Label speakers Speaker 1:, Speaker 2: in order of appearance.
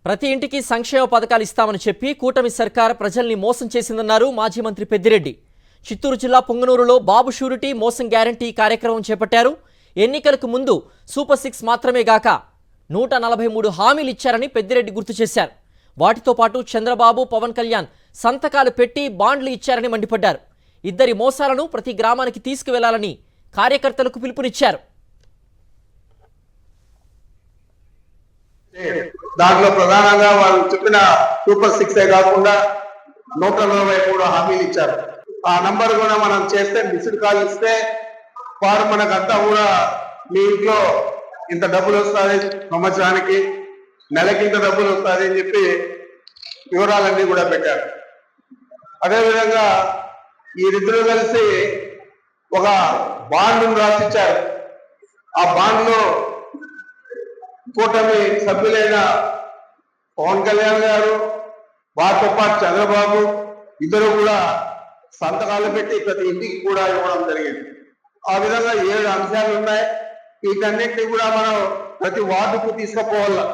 Speaker 1: ప్రతి ఇంటికి సంక్షేమ పథకాలు ఇస్తామని చెప్పి కూటమి సర్కార్ ప్రజల్ని మోసం చేసిందన్నారు మాజీ మంత్రి పెద్దిరెడ్డి. చిత్తూరు జిల్లా పొంగనూరులో బాబు షూరిటీ మోసం గ్యారంటీ కార్యక్రమం చేపట్టారు. ఎన్నికలకు ముందు సూపర్ 6 మాత్రమే గాక 143 హామీలు ఇచ్చారని పెద్దిరెడ్డి గుర్తు చేశారు. వాటితో పాటు చంద్రబాబు, పవన్ కళ్యాణ్ సంతకాలు పెట్టి బాండ్లు ఇచ్చారని మండిపడ్డారు. ఇద్దరి మోసాలను ప్రతి గ్రామానికి తీసుకువెళ్లాలని కార్యకర్తలకు పిలుపునిచ్చారు.
Speaker 2: దాంట్లో ప్రధానంగా వాళ్ళు చెప్పిన సూపర్ 6 కాకుండా 143 హామీలు ఇచ్చారు. ఆ నంబర్ కూడా మనం చేస్తే మిస్డ్ కాల్ ఇస్తే వారు మనకంతా కూడా మీ ఇంట్లో ఇంత డబ్బులు వస్తుంది, సంవత్సరానికి నెలకి ఇంత డబ్బులు వస్తుంది అని చెప్పి వివరాలన్నీ కూడా పెట్టారు. అదేవిధంగా వీరిద్దరూ కలిసి ఒక బాండ్ను రాసిచ్చారు. ఆ బాండ్లో కూటమి సభ్యులైన పవన్ కళ్యాణ్ గారు, వారితో పాటు చంద్రబాబు ఇద్దరు కూడా సంతకాలు పెట్టి ప్రతి ఇంటికి కూడా ఇవ్వడం జరిగింది. ఆ విధంగా 7 అంశాలు ఉన్నాయి. వీటన్నిటిని కూడా మనం ప్రతి వార్డుకు తీసుకుపోవాలి.